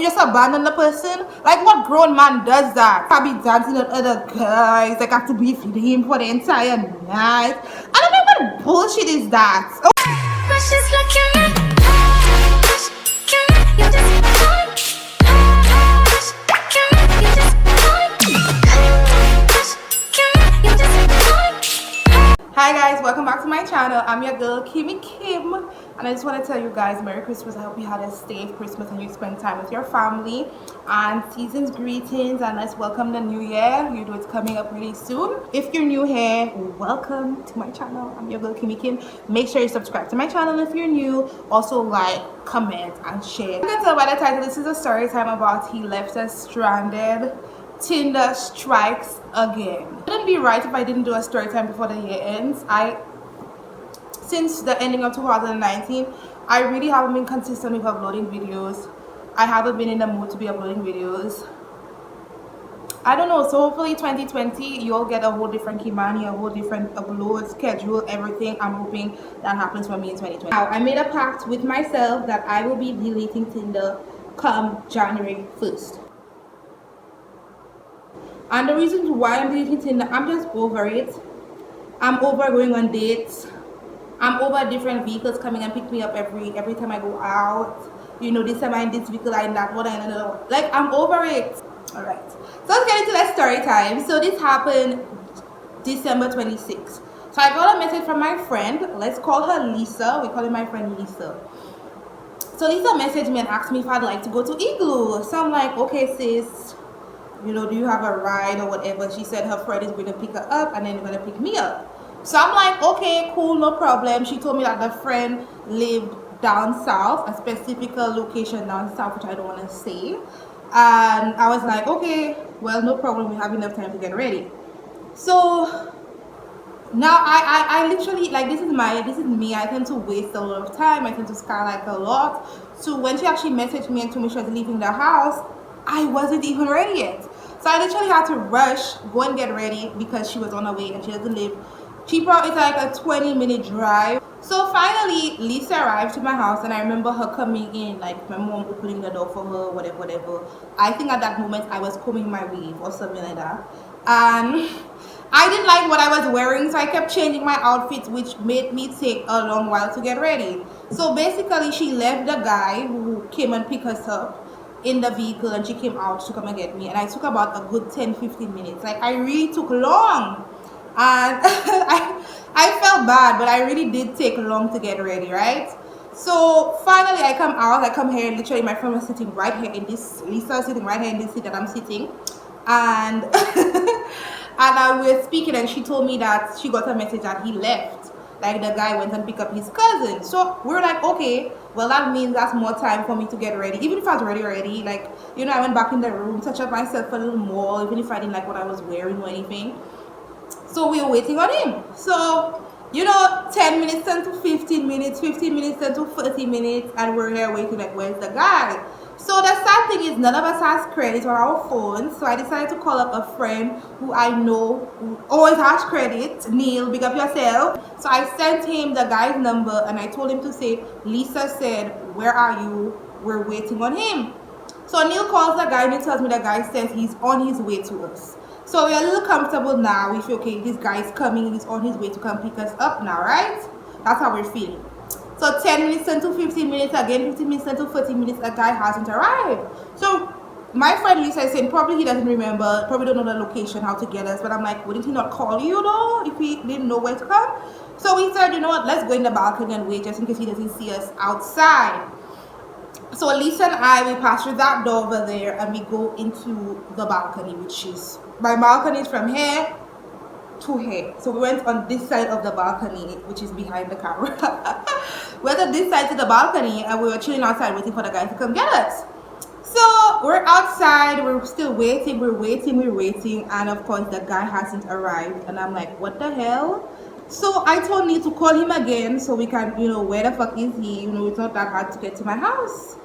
you just abandon the person? Like, what grown man does that? I be dancing with other guys, like I have to be with him for the entire night. I don't know what bullshit is that. Oh. Hi guys, welcome back to my channel. I'm your girl Kimmy Kim, and I just want to tell you guys Merry Christmas. I hope you had a safe Christmas and you spend time with your family, and season's greetings, and let's welcome the new year. You know it's coming up really soon. If you're new here, welcome to my channel. I'm your girl Kimmy Kim. Make sure you subscribe to my channel if you're new. Also like, comment and share. You can tell by the title, this is a story time about He Left Us Stranded. Tinder strikes again. It wouldn't be right if I didn't do a story time before the year ends. Since the ending of 2019, I really haven't been consistent with uploading videos. I haven't been in the mood to be uploading videos. I don't know, so hopefully 2020 you'll get a whole different Kimani, a whole different upload schedule, everything. I'm hoping that happens for me in 2020. Now, I made a pact with myself that I will be deleting Tinder come January 1st. And the reasons why I'm deleting Tinder, I'm just over it. I'm over going on dates. I'm over different vehicles coming and pick me up every time I go out. You know, this time I'm in this vehicle, I'm in that one, I know. Like, I'm over it. Alright. So let's get into that story time. So this happened December 26th. So I got a message from my friend. Let's call her Lisa. We call her my friend Lisa. So Lisa messaged me and asked me if I'd like to go to Igloo. So I'm like, okay sis, you know, do you have a ride or whatever? She said her friend is going to pick her up and then they're going to pick me up. So I'm like, okay, cool, no problem. She told me that the friend lived down south, a specific location down south, which I don't want to say. And I was like, okay, well, no problem. We have enough time to get ready. So now I literally, like, this is me. I tend to waste a lot of time. I tend to skylight a lot. So when she actually messaged me and told me she was leaving the house, I wasn't even ready yet. So I literally had to rush, go and get ready because she was on her way and she doesn't live. It's like a 20-minute drive. So finally, Lisa arrived to my house and I remember her coming in, like my mom opening the door for her, whatever. I think at that moment I was combing my weave or something like that. And I didn't like what I was wearing, so I kept changing my outfits, which made me take a long while to get ready. So basically, she left the guy who came and picked us up in the vehicle and she came out to come and get me, and I took about a good 10-15 minutes. Like, I really took long, and I felt bad, but I really did take long to get ready, right? So finally I come here, literally my friend was sitting right here in this, Lisa was sitting right here in this seat that I'm sitting, and and we were speaking and she told me that she got a message that he left. Like, the guy went and picked up his cousin. So we were like, okay, well, that means that's more time for me to get ready. Even if I was already, like, you know, I went back in the room, touched up myself a little more, even if I didn't like what I was wearing or anything. So we were waiting on him. So, you know, 10 minutes turned to 15 minutes, 15 minutes turned to 30 minutes, and we're here waiting, like, where's the guy? So the sad thing is none of us has credit on our phones, so I decided to call up a friend who I know who always has credit. Neil, big up yourself. So I sent him the guy's number and I told him to say, Lisa said, where are you? We're waiting on him. So Neil calls the guy and he tells me the guy says he's on his way to us. So we're a little comfortable now. We feel, okay, this guy's coming, he's on his way to come pick us up now, right? That's how we're feeling. So 10 minutes turned to 15 minutes, again 15 minutes turned to 30 minutes, a guy hasn't arrived. So my friend Lisa is saying probably he doesn't remember, probably don't know the location, how to get us. But I'm like, wouldn't he not call you though if he didn't know where to come? So we said, you know what, let's go in the balcony and wait just in case he doesn't see us outside. So Lisa and I, we pass through that door over there and we go into the balcony, which is, my balcony is from here to here. So we went on this side of the balcony, which is behind the camera. We went on this side to the balcony and we were chilling outside waiting for the guy to come get us. So we're outside, we're still waiting, we're waiting, and of course the guy hasn't arrived. And I'm like, what the hell? So I told Neil to call him again so we can, you know, where the fuck is he? You know, it's not that hard to get to my house.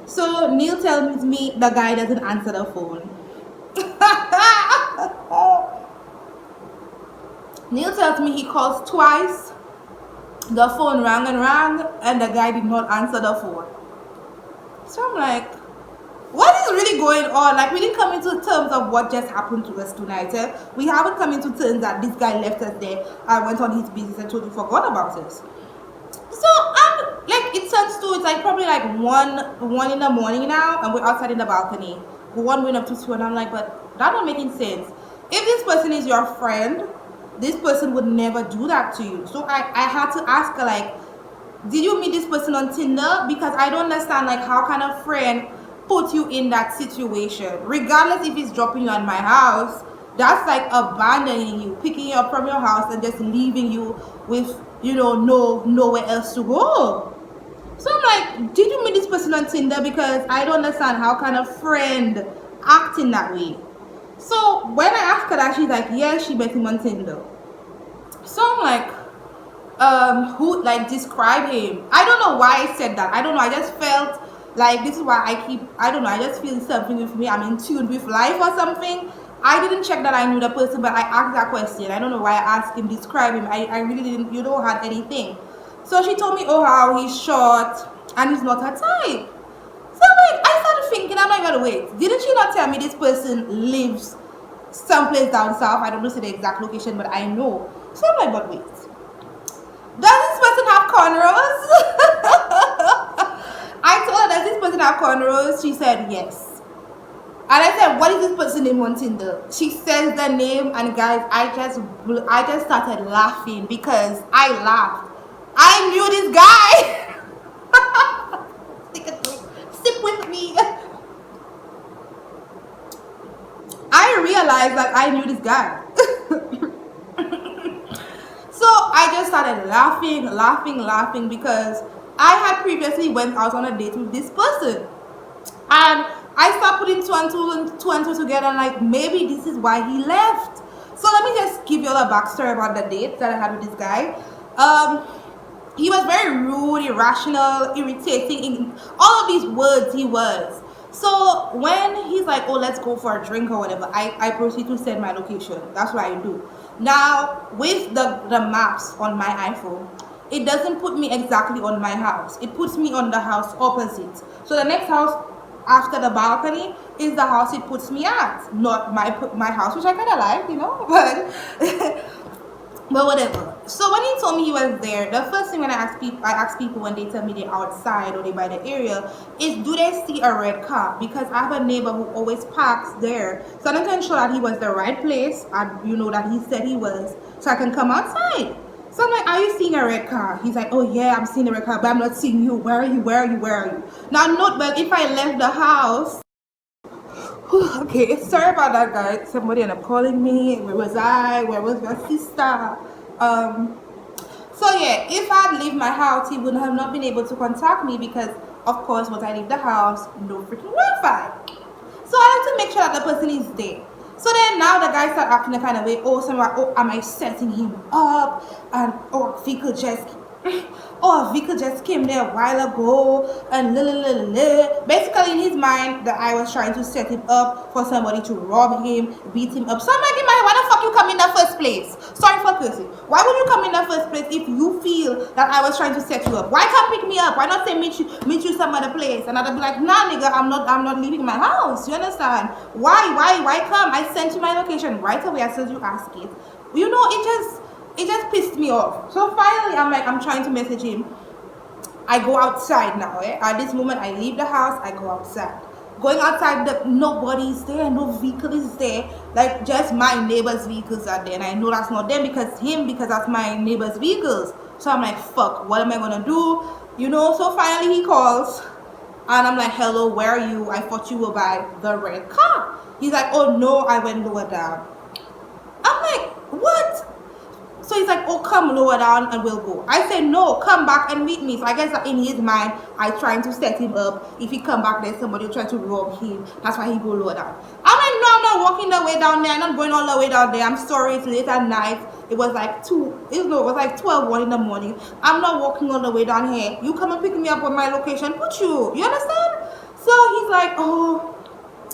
So Neil tells me the guy doesn't answer the phone. Neil tells me he calls twice. The phone rang and the guy did not answer the phone. So I'm like, what really going on? Like, we didn't come into terms of what just happened to us tonight. Eh? We haven't come into terms that this guy left us there and went on his business and totally forgot about us. So I'm like, it turns to, it's like probably like one in the morning now, and we're outside in the balcony. One going up to two, and I'm like, but that not making sense. If this person is your friend, this person would never do that to you. So I had to ask her, like, did you meet this person on Tinder? Because I don't understand, like, how kind of friend put you in that situation. Regardless if it's dropping you at my house, that's like abandoning you, picking you up from your house and just leaving you with, you know, nowhere else to go. So I'm like, did you meet this person on Tinder? Because I don't understand how kind of friend acting that way. So when I asked her that, she's like, yeah, she met him on Tinder. So I'm like, who, like, describe him? I don't know why I said that. I don't know. I just felt like this is why I don't know. I just feel something with me. I'm in tune with life or something. I didn't check that I knew the person, but I asked that question. I don't know why I asked him, describe him. I really didn't, you know, had anything. So she told me, oh, how he's short and he's not her type. So I'm like, I started thinking, I'm like, but wait, didn't she not tell me this person lives someplace down south? I don't know the exact location, but I know. So I'm like, but wait, does this person have cornrows? I told her, does this person have cornrows? She said yes. And I said, what is this person's name on Tinder? She says the name, and guys, I just started laughing because I laughed. I knew this guy. Sip with me. I realized that I knew this guy. So I just started laughing because I had previously went out on a date with this person. And I started putting two and two together, and like, maybe this is why he left. So let me just give you all a backstory about the date that I had with this guy. He was very rude, irrational, irritating, in all of these words he was. So when he's like, oh, let's go for a drink or whatever, I proceed to send my location. That's what I do. Now, with the maps on my iPhone, it doesn't put me exactly on my house. It puts me on the house opposite. So the next house after the balcony is the house it puts me at, not my house, which I kind of like, you know, but whatever. So when he told me he was there, the first thing when I ask people when they tell me they're outside or they by the area is, do they see a red car? Because I have a neighbor who always parks there, so I'm not sure that he was the right place, and you know that he said he was, so I can come outside. So I'm like, are you seeing a red car? He's like, oh yeah, I'm seeing a red car, but I'm not seeing you. Where are you? Where are you? Where are you? Now note, but if I left the house, okay, sorry about that, guys. Somebody ended up calling me. Where was I? Where was my sister? So yeah, if I'd leave my house, he would have not been able to contact me because, of course, once I leave the house, no freaking Wi-Fi. So I have to make sure that the person is there. So then now the guy started acting the kind of way, oh, somewhere, oh, am I setting him up? And oh, Vika just came there a while ago, and basically in his mind that I was trying to set him up for somebody to rob him, beat him up. So I'm like, why the fuck you come in the first place? Sorry for cursing. Why would you come in the first place if you feel that I was trying to set you up? Why come pick me up? Why not say meet you some other place? And I'd be like, nah, nigga, I'm not leaving my house. You understand? Why come? I sent you my location right away as soon as you ask it. You know, it just pissed me off. So finally, I'm trying to message him. I go outside now. At this moment, I leave the house. I go outside. Going outside, nobody's there. No vehicle is there. Like, just my neighbor's vehicles are there. And I know that's not them because that's my neighbor's vehicles. So I'm like, fuck, what am I going to do? You know, so finally he calls. And I'm like, hello, where are you? I thought you were by the red car. He's like, oh, no, I went lower down. I'm like, what? So he's like, oh, come lower down and we'll go. I said, no, come back and meet me. So I guess that in his mind, I trying to set him up. If he come back there, somebody will try to rob him. That's why he go lower down. I'm like, no, I'm not walking the way down there. I'm not going all the way down there. I'm sorry, it's late at night. It was like 12:01 in the morning. I'm not walking all the way down here. You come and pick me up on my location. Put you. You understand? So he's like, oh,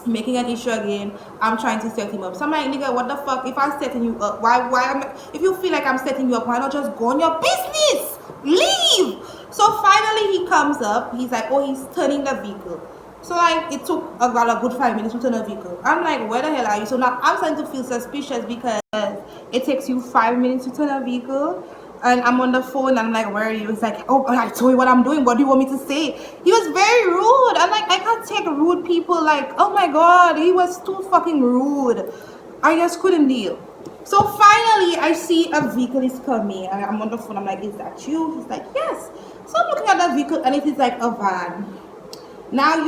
making an issue again. I'm trying to set him up. So I'm like, nigga, what the fuck? If I'm setting you up, if you feel like I'm setting you up, why not just go on your business? Leave. So finally he comes up. He's like, oh, he's turning the vehicle. So like it took about a good 5 minutes to turn a vehicle. I'm like, where the hell are you? So now I'm starting to feel suspicious because it takes you 5 minutes to turn a vehicle. And I'm on the phone and I'm like, where are you? He's like, oh, I told you what I'm doing. What do you want me to say? He was very rude. I'm like, I can't take rude people. Like, oh my God, he was too fucking rude. I just couldn't deal. So finally, I see a vehicle is coming. And I'm on the phone. I'm like, is that you? He's like, yes. So I'm looking at the vehicle and it is like a van. Now like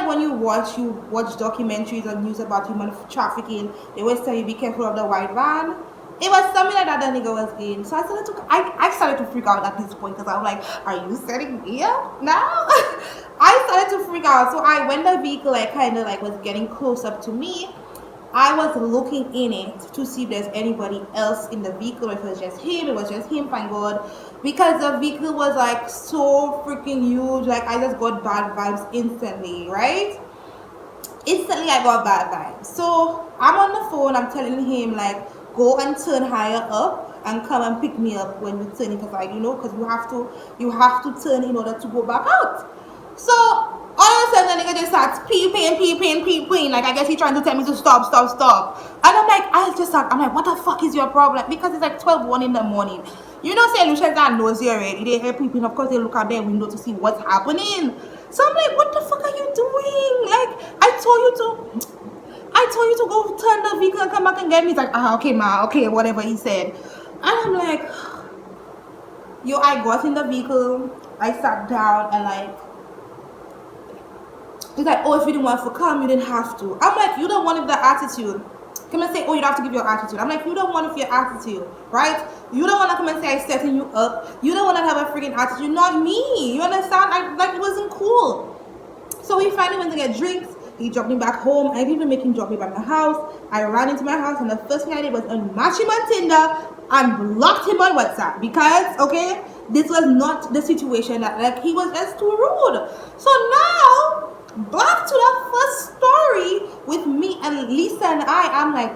when you watch documentaries or news about human trafficking, they always tell you be careful of the white van. It was something like that the nigga was in. So I started to freak out at this point because I was like, are you setting me up now? I started to freak out. So when the vehicle like kind of like was getting close up to me, I was looking in it to see if there's anybody else in the vehicle. If it was just him, thank God. Because the vehicle was like so freaking huge. Like I just got bad vibes instantly, right? Instantly I got bad vibes. So I'm on the phone, I'm telling him like, go and turn higher up and come and pick me up when you turn it, because like because you have to turn in order to go back out. So all of a sudden the nigga just starts peeping. Like I guess he's trying to tell me to stop. And I'm like, I'm like, what the fuck is your problem? Because it's like 12:01 in the morning. Say Lucians are nosy already. They hear peeping, of course they look out their window to see what's happening. So I'm like, what the fuck are you doing? Like I told you to go turn the vehicle and come back and get me. He's like, okay, ma, okay, whatever he said. And I'm like, I got in the vehicle, I sat down and like, he's like, oh, if you didn't want to come, you didn't have to. I'm like, you don't want the attitude. Come and say, oh, you don't have to give your attitude. I'm like, you don't want your attitude, right? You don't want to come and say I'm setting you up. You don't want to have a freaking attitude. Not me. You understand? Like, it wasn't cool. So we finally went to get drinks. He dropped me back home. I didn't even make him drop me back my house. I ran into my house and the first thing I did was unmatch him on Tinder and blocked him on WhatsApp because, okay, this was not the situation that, like, he was just too rude. So now, back to the first story with me and Lisa and I'm like,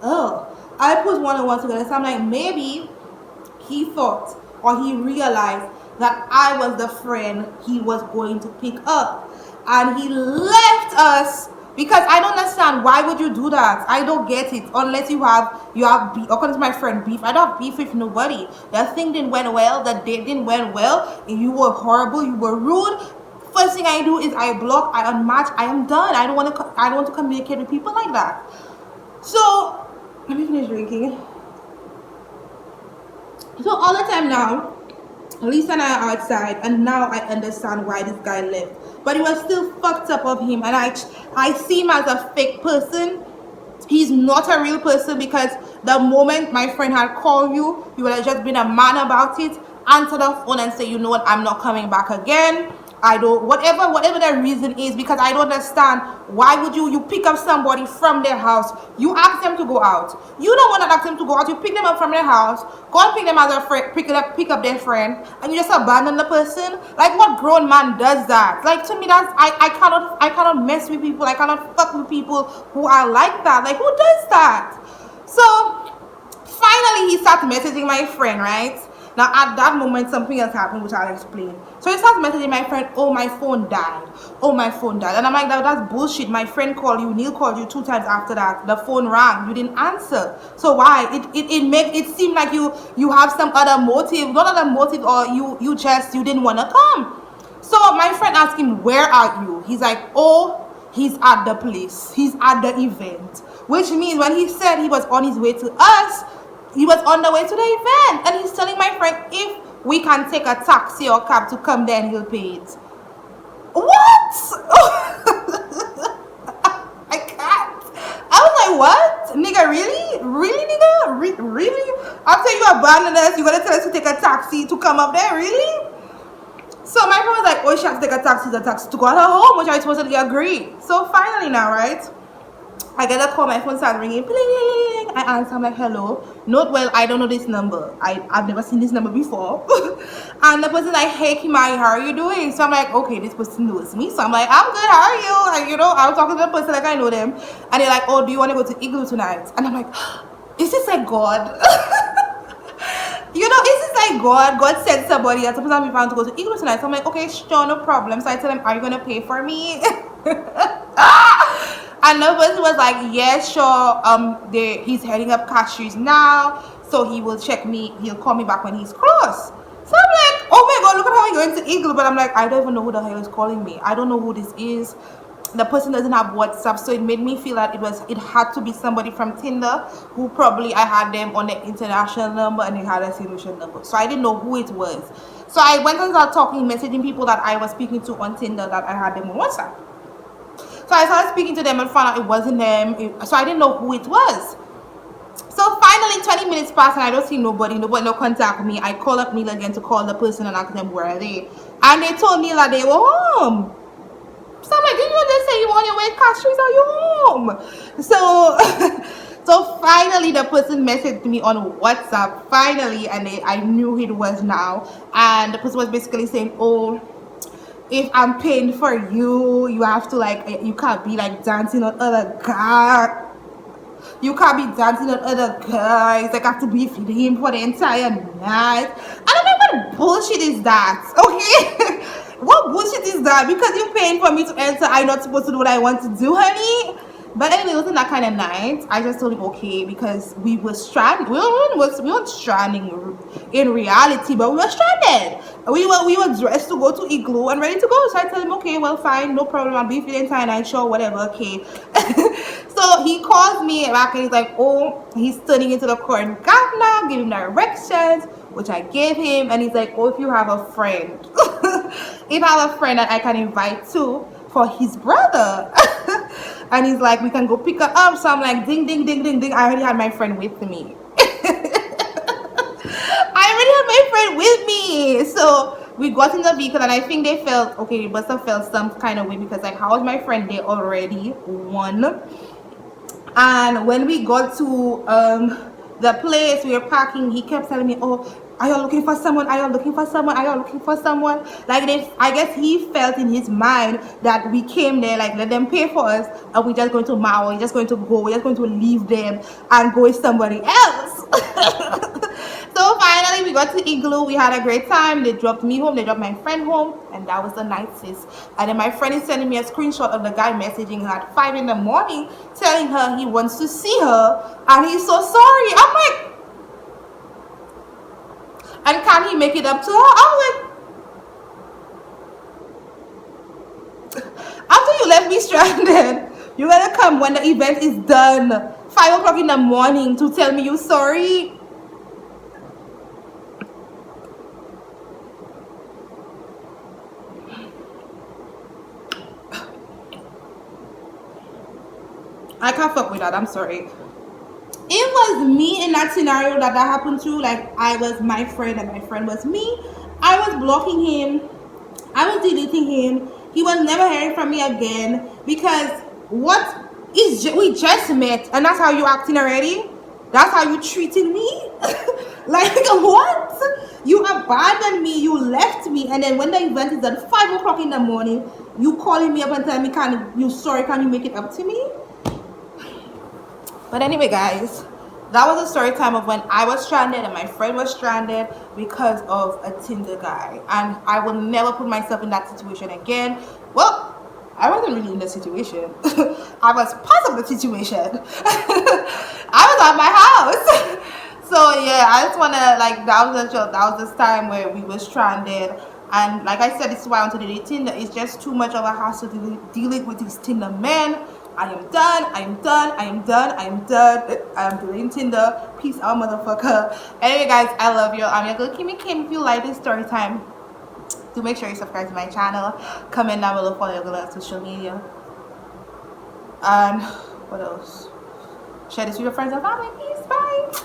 oh, I put one and one together. So I'm like, maybe he thought or he realized that I was the friend he was going to pick up. And he left us because I don't understand. Why would you do that? I don't get it. Unless you have beef. According to my friend, beef. I don't have beef with nobody. That thing didn't went well. That date didn't went well. You were horrible. You were rude. First thing I do is I block. I unmatch. I am done. I don't want to communicate with people like that. So let me finish drinking. So all the time now, Lisa and I are outside, and now I understand why this guy left. But it was still fucked up of him, and I see him as a fake person. He's not a real person, because the moment my friend had called you would have just been a man about it, answer the phone and say, you know what, I'm not coming back again. I don't, whatever the reason is, because I don't understand why would you pick up somebody from their house, you ask them to go out, you don't want to ask them to go out, you pick them up from their house, go and pick them as a friend, pick up their friend, and you just abandon the person. Like, what grown man does that? Like, to me, that's I cannot mess with people, I cannot fuck with people who are like that. Like, who does that? So finally he started messaging my friend, right? Now, at that moment, something else happened, which I'll explain. So he starts messaging my friend, oh, my phone died. Oh, my phone died. And I'm like, that's bullshit. My friend called you. Neil called you 2 times after that. The phone rang. You didn't answer. So why? It makes it seem like you have some other motive. Not other motive, or you didn't want to come. So my friend asked him, where are you? He's like, oh, he's at the place. He's at the event. Which means when he said he was on his way to us, he was on the way to the event, and he's telling my friend if we can take a taxi or cab to come there and he'll pay it. What? I can't. I was like, what? Nigga, really? Really, nigga? Really? After you abandoned us, you're going to tell us to take a taxi to come up there? Really? So my friend was like, oh, she has to take a taxi to go to her home, which I totally agree. So finally now, right? I get a call, my phone starts ringing, bling. I answer, I'm like, hello. Note well, I don't know this number. I've never seen this number before. And the person's like, hey, Kimani, how are you doing? So I'm like, okay, this person knows me. So I'm like, I'm good, how are you? And, I was talking to the person like I know them. And they're like, oh, do you want to go to Igloo tonight? And I'm like, is this like God? Is this like God sent somebody else to put on me to go to Igloo tonight. So I'm like, okay, sure, no problem. So I tell him, are you gonna pay for me? And the person was like, yes, sure. He's heading up cashews now, so he will check me. He'll call me back when he's close. So I'm like, oh my God, look at how I'm going to Igloo. But I'm like, I don't even know who the hell is calling me. I don't know who this is. The person doesn't have WhatsApp, so it made me feel that it had to be somebody from Tinder who probably I had them on the international number and they had a solution number. So I didn't know who it was. So I went and started talking, messaging people that I was speaking to on Tinder that I had them on WhatsApp. So I started speaking to them and found out it wasn't them. So I didn't know who it was. So finally 20 minutes passed and I don't see nobody no contact me. I call up Neil again to call the person and ask them where are they. And they told Neil that they were home. So I'm like, didn't you just say you on your way to cashews? Are you home? So finally the person messaged me on WhatsApp, finally, and I knew it was now. And the person was basically saying, oh, if I'm paying for you, you have to like, you can't be like dancing on other guys. You can't be dancing on other guys. Like I have to be with him for the entire night. And I'm like, what bullshit is that? Okay? What bullshit is that? Because you're paying for me to enter, I'm not supposed to do what I want to do, honey. But anyway, it wasn't that kind of night. I just told him okay because we were stranded. We weren't stranding in reality, but we were stranded. We were dressed to go to Igloo and ready to go. So I told him okay, well fine, no problem. I'll be feeling entire night, sure, whatever, okay. So he calls me back and he's like, oh, he's turning into the corn gap now, giving directions, which I gave him, and he's like, oh, if you have a friend, if I have a friend that I can invite to for his brother. And he's like, we can go pick her up. So I'm like, ding, ding, ding, ding, ding. I already had my friend with me. I already had my friend with me. So we got in the vehicle and I think they felt, okay, they must have felt some kind of way because like, how was my friend there already? One. And when we got to the place we were parking, he kept telling me, oh, are you looking for someone? Are you looking for someone? Are you looking for someone? Like I guess he felt in his mind that we came there, like let them pay for us, and we're just going to Mao, we're just going to go, we're just going to leave them and go with somebody else. So finally we got to Igloo, we had a great time. They dropped me home, they dropped my friend home, and that was the night, sis. And then my friend is sending me a screenshot of the guy messaging her at 5 in the morning, telling her he wants to see her and he's so sorry. I'm like, and can he make it up to her? I'm like, after you left me stranded, you're gonna come when the event is done, 5 o'clock in the morning, to tell me you're sorry? I can't fuck with that, I'm sorry. It was me in that scenario that happened to. Like I was my friend and my friend was me. I was blocking him, I was deleting him. He was never hearing from me again because we just met and that's how you acting already? That's how you treating me? Like what? You abandoned me, you left me, and then when the event is at 5 o'clock in the morning, you calling me up and telling me, can you make it up to me? But anyway, guys, that was a story time of when I was stranded and my friend was stranded because of a Tinder guy. And I will never put myself in that situation again. Well, I wasn't really in the situation. I was part of the situation. I was at my house. So yeah, I just wanna that was this time where we were stranded. And like I said, this is why I wanted to delete Tinder. It's just too much of a hassle dealing with these Tinder men. I am done. I am done. I am done. I am done. I am deleting Tinder. Peace out, motherfucker. Anyway, guys, I love you. I'm your girl Kimmy Kim. If you like this story time, do make sure you subscribe to my channel. Comment down below, follow your girl on social media. And what else? Share this with your friends and family. Peace. Bye.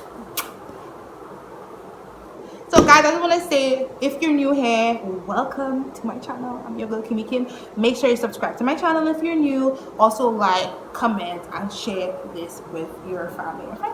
So guys, I just want to say, if you're new here, welcome to my channel. I'm your girl Kimmy Kim. Make sure you subscribe to my channel if you're new. Also like, comment, and share this with your family and friends.